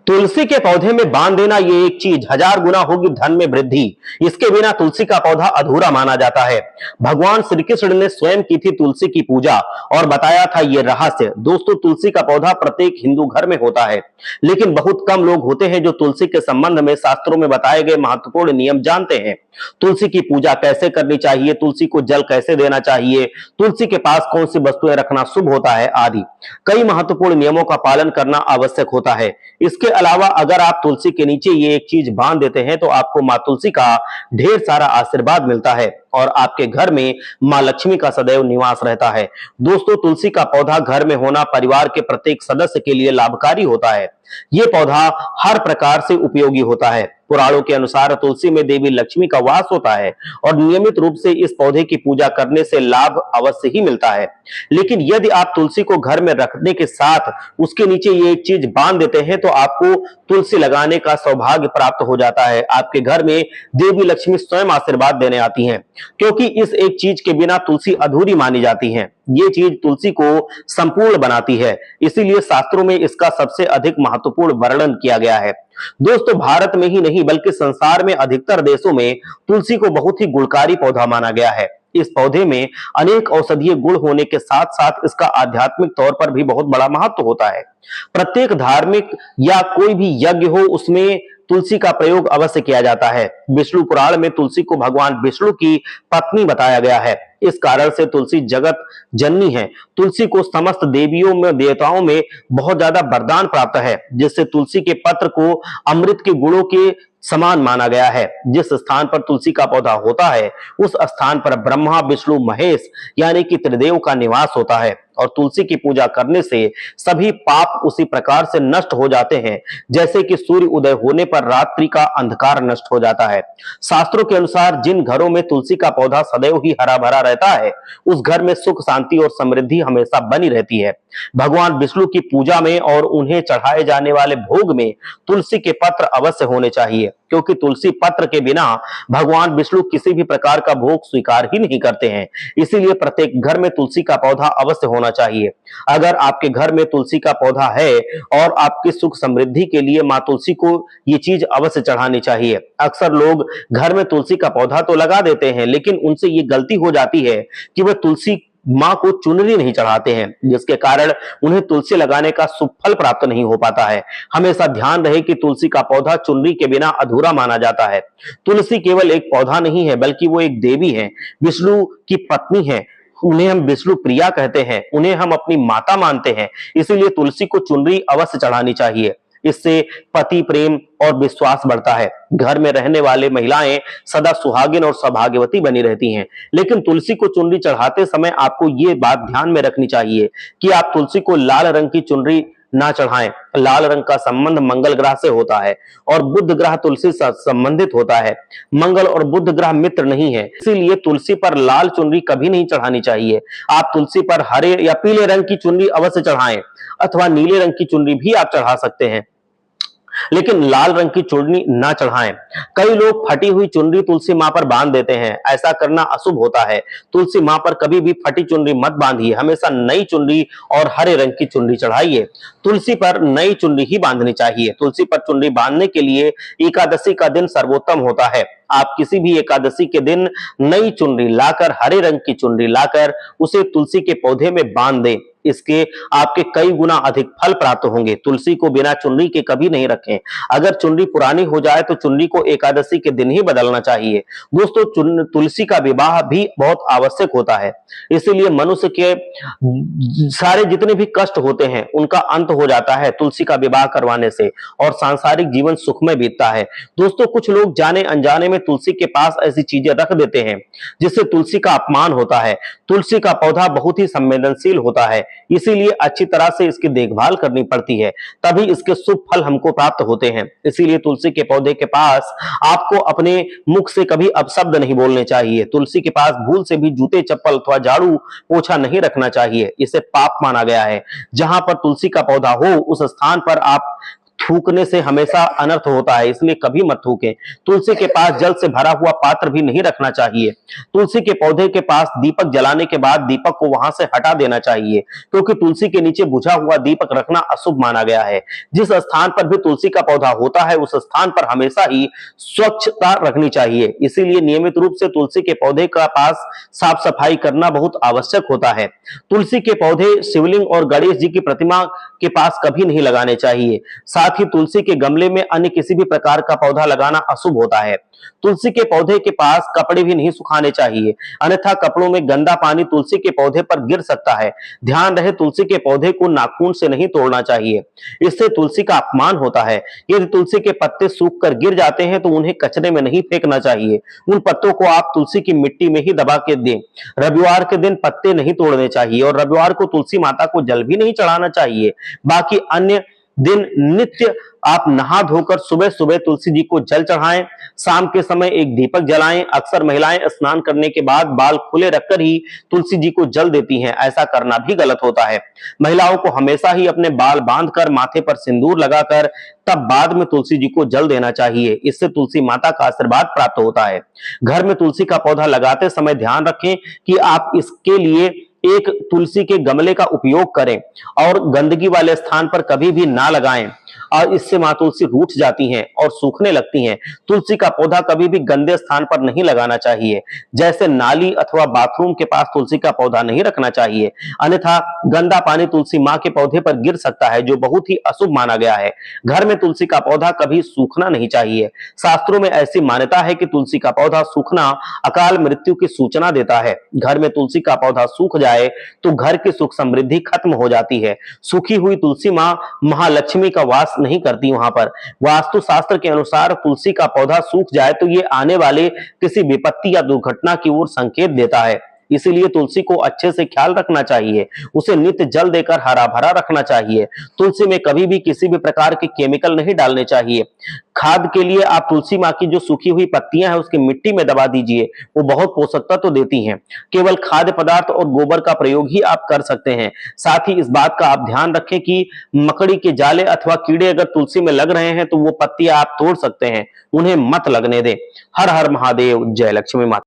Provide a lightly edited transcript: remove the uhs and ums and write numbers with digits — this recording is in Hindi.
तुलसी के पौधे में बांध देना ये एक चीज, 1000 गुना होगी धन में वृद्धि। इसके बिना तुलसी का पौधा अधूरा माना जाता है। भगवान श्री कृष्ण ने स्वयं की थी तुलसी की पूजा और बताया था ये रहस्य। दोस्तों, तुलसी का पौधा प्रत्येक हिंदू घर में होता है, लेकिन बहुत कम लोग होते हैं जो तुलसी के संबंध में शास्त्रों में बताए गए महत्वपूर्ण नियम जानते हैं। तुलसी की पूजा कैसे करनी चाहिए, तुलसी को जल कैसे देना चाहिए, तुलसी के पास कौन सी वस्तुएं रखना शुभ होता है आदि कई महत्वपूर्ण नियमों का पालन करना आवश्यक होता है। इसके अलावा अगर आप तुलसी के नीचे ये एक चीज बांध देते हैं तो आपको मां तुलसी का ढेर सारा आशीर्वाद मिलता है और आपके घर में मां लक्ष्मी का सदैव निवास रहता है। दोस्तों, तुलसी का पौधा घर में होना परिवार के प्रत्येक सदस्य के लिए लाभकारी होता है। ये पौधा हर प्रकार से उपयोगी होता है। पुराणों के अनुसार तुलसी में देवी लक्ष्मी का वास होता है और नियमित रूप से इस पौधे की पूजा करने से लाभ अवश्य ही मिलता है। लेकिन यदि आप तुलसी को घर में रखने के साथ उसके नीचे ये एक चीज बांध देते हैं तो आपको तुलसी लगाने का सौभाग्य प्राप्त हो जाता है। आपके घर में देवी लक्ष्मी स्वयं आशीर्वाद देने आती हैं, क्योंकि इस एक चीज के बिना तुलसी अधूरी मानी जाती है। ये चीज तुलसी को संपूर्ण बनाती है, इसीलिए शास्त्रों में इसका सबसे अधिक महत्वपूर्ण वर्णन किया गया है। दोस्तों, भारत में ही नहीं बल्कि संसार में अधिकतर देशों में तुलसी को बहुत ही गुणकारी पौधा माना गया है। इस पौधे में अनेक औषधीय गुण होने के साथ साथ इसका आध्यात्मिक तौर पर भी बहुत बड़ा महत्व होता है। प्रत्येक धार्मिक या कोई भी यज्ञ हो उसमें तुलसी का प्रयोग अवश्य किया जाता है। विष्णु पुराण में तुलसी को भगवान विष्णु की पत्नी बताया गया है। इस कारण से तुलसी जगत जननी है। तुलसी को समस्त देवियों में देवताओं में बहुत ज्यादा वरदान प्राप्त है, जिससे तुलसी के पत्र को अमृत के गुणों के समान माना गया है। जिस स्थान पर तुलसी का पौधा होता है उस स्थान पर ब्रह्मा विष्णु महेश यानी कि त्रिदेव का निवास होता है और तुलसी की पूजा करने से सभी पाप उसी प्रकार से नष्ट हो जाते हैं जैसे कि सूर्य उदय होने पर रात्रि का अंधकार नष्ट हो जाता है। शास्त्रों के अनुसार जिन घरों में तुलसी का पौधा सदैव ही हरा भरा रहता है उस घर में सुख शांति और समृद्धि हमेशा बनी रहती है। भगवान विष्णु की पूजा में और उन्हें चढ़ाए जाने वाले भोग में तुलसी के पत्र अवश्य होने चाहिए, क्योंकि तुलसी पत्र के बिना भगवान विष्णु किसी भी प्रकार का भोग स्वीकार ही नहीं करते हैं। इसीलिए प्रत्येक घर में तुलसी का पौधा अवश्य होना चाहिए। अगर आपके घर में तुलसी का पौधा है और आपकी सुख समृद्धि के लिए मां तुलसी को ये चीज अवश्य चढ़ानी चाहिए। अक्सर लोग घर में तुलसी का पौधा तो लगा देते हैं, लेकिन उनसे ये गलती हो जाती है कि वह तुलसी मां को चुनरी नहीं चढ़ाते हैं, जिसके कारण उन्हें तुलसी लगाने का शुभ फल प्राप्त नहीं हो पाता है। हमेशा ध्यान रहे कि तुलसी का पौधा चुनरी के बिना अधूरा माना जाता है। तुलसी केवल एक पौधा नहीं है बल्कि वो एक देवी है, विष्णु की पत्नी है। उन्हें हम विष्णु प्रिया कहते हैं, उन्हें हम अपनी माता मानते हैं। इसीलिए तुलसी को चुनरी अवश्य चढ़ानी चाहिए। इससे पति प्रेम और विश्वास बढ़ता है। घर में रहने वाले महिलाएं सदा सुहागिन और सौभाग्यवती बनी रहती हैं। लेकिन तुलसी को चुनरी चढ़ाते समय आपको ये बात ध्यान में रखनी चाहिए कि आप तुलसी को लाल रंग की चुनरी ना चढ़ाएं। लाल रंग का संबंध मंगल ग्रह से होता है और बुध ग्रह तुलसी से संबंधित होता है। मंगल और बुध ग्रह मित्र नहीं है, इसीलिए तुलसी पर लाल चुनरी कभी नहीं चढ़ानी चाहिए। आप तुलसी पर हरे या पीले रंग की चुनरी अवश्य चढ़ाएं अथवा नीले रंग की चुनरी भी आप चढ़ा सकते हैं, लेकिन लाल रंग की चुन्नी ना चढ़ाएं। कई लोग फटी हुई चुनरी तुलसी मां पर बांध देते हैं, ऐसा करना अशुभ होता है। तुलसी मां पर कभी भी फटी चुनरी मत बांधिए, हमेशा नई चुनरी और हरे रंग की चुनरी चढ़ाइए। तुलसी पर नई चुनरी ही बांधनी चाहिए। तुलसी पर चुनरी बांधने के लिए एकादशी का दिन सर्वोत्तम होता है। आप किसी भी एकादशी के दिन नई चुनरी लाकर, हरे रंग की चुनरी लाकर उसे तुलसी के पौधे में बांध दें। इसके आपके कई गुना अधिक फल प्राप्त होंगे। तुलसी को बिना चुनरी के कभी नहीं रखें। अगर चुनरी पुरानी हो जाए तो चुनरी को एकादशी के दिन ही बदलना चाहिए। दोस्तों, तुलसी का विवाह भी बहुत आवश्यक होता है, इसीलिए मनुष्य के सारे जितने भी कष्ट होते हैं उनका अंत हो जाता है तुलसी का विवाह करवाने से और सांसारिक जीवन सुखमय बीतता है। दोस्तों, कुछ लोग जाने अनजाने में तुलसी के पास ऐसी चीजें रख देते हैं जिससे तुलसी का अपमान होता है। तुलसी का पौधा बहुत ही संवेदनशील होता है, इसीलिए अच्छी तरह से इसकी देखभाल करनी पड़ती है, तभी इसके शुभ फल हमको प्राप्त होते हैं। इसीलिए तुलसी के पौधे के पास आपको अपने मुख से कभी अपशब्द नहीं बोलने चाहिए। तुलसी के पास भूल से भी जूते चप्पल अथवा झाड़ू पोछा नहीं रखना चाहिए, इसे पाप माना गया है। जहां पर तुलसी का पौधा हो उस स्थान पर आप थूकने से हमेशा अनर्थ होता है, इसलिए कभी मत थूकें। तुलसी के पास जल से भरा हुआ पात्र भी नहीं रखना चाहिए। तुलसी के पौधे के पास दीपक जलाने के बाद दीपक को वहां से हटा देना चाहिए, क्योंकि तुलसी के नीचे बुझा हुआ दीपक रखना अशुभ माना गया है। जिस स्थान पर भी तुलसी का पौधा होता है उस स्थान पर हमेशा ही स्वच्छता रखनी चाहिए। इसीलिए नियमित रूप से तुलसी के पौधे का पास साफ सफाई करना बहुत आवश्यक होता है। तुलसी के पौधे शिवलिंग और गणेश जी की प्रतिमा के पास कभी नहीं लगाने चाहिए। साथ ही तुलसी के गमले में अन्य किसी भी प्रकार का पौधा लगाना अशुभ होता है। तुलसी के पौधे के पास कपड़े भी नहीं सुखाने चाहिए, अन्यथा कपड़ों में गंदा पानी तुलसी के पौधे पर गिर सकता है। ध्यान रहे, तुलसी के पौधे को नाखून से नहीं तोड़ना चाहिए, इससे तुलसी का अपमान होता है। यदि तुलसी के पत्ते सूख कर गिर जाते हैं तो उन्हें कचरे में नहीं फेंकना चाहिए, उन पत्तों को आप तुलसी की मिट्टी में ही दबा के दें। रविवार के दिन पत्ते नहीं तोड़ने चाहिए और रविवार को तुलसी माता को जल भी नहीं चढ़ाना चाहिए। बाकी अन्य दिन नित्य आप नहा धोकर सुबह सुबह तुलसी जी को जल चढ़ाएं। शाम के समय एक दीपक जलाएं। अक्सर महिलाएं स्नान करने के बाद बाल खुले रखकर ही तुलसी जी को जल देती हैं, ऐसा करना भी गलत होता है। महिलाओं को हमेशा ही अपने बाल बांधकर माथे पर सिंदूर लगाकर तब बाद में तुलसी जी को जल देना चाहिए, इससे तुलसी माता का आशीर्वाद प्राप्त होता है। घर में तुलसी का पौधा लगाते समय ध्यान रखें कि आप इसके लिए एक तुलसी के गमले का उपयोग करें और गंदगी वाले स्थान पर कभी भी ना लगाएं, और इससे मां तुलसी रूठ जाती हैं और सूखने लगती हैं। तुलसी का पौधा कभी भी गंदे स्थान पर नहीं लगाना चाहिए, जैसे नाली अथवा बाथरूम के पास तुलसी का पौधा नहीं रखना चाहिए, अन्यथा गंदा पानी तुलसी मां के पौधे पर गिर सकता है, जो बहुत ही अशुभ माना गया है। घर में तुलसी का पौधा कभी सूखना नहीं चाहिए। शास्त्रों में ऐसी मान्यता है कि तुलसी का पौधा सूखना अकाल मृत्यु की सूचना देता है। घर में तुलसी का पौधा सूख जाए तो घर की सुख समृद्धि खत्म हो जाती है। सूखी हुई तुलसी मां महालक्ष्मी का वास नहीं करती वहां पर। वास्तु शास्त्र के अनुसार तुलसी का पौधा सूख जाए तो ये आने वाले किसी विपत्ति या दुर्घटना की ओर संकेत देता है। इसीलिए तुलसी को अच्छे से ख्याल रखना चाहिए, उसे नित्य जल देकर हरा भरा रखना चाहिए। तुलसी में कभी भी किसी भी प्रकार के केमिकल नहीं डालने चाहिए। खाद के लिए आप तुलसी माँ की जो सूखी हुई पत्तियां हैं उसकी मिट्टी में दबा दीजिए, वो बहुत पोषक तत्व देती हैं। केवल खाद्य पदार्थ और गोबर का प्रयोग ही आप कर सकते हैं। साथ ही इस बात का आप ध्यान रखें कि मकड़ी के जाले अथवा कीड़े अगर तुलसी में लग रहे हैं तो वो पत्तियां आप तोड़ सकते हैं, उन्हें मत लगने दें। हर हर महादेव, जय लक्ष्मी माता।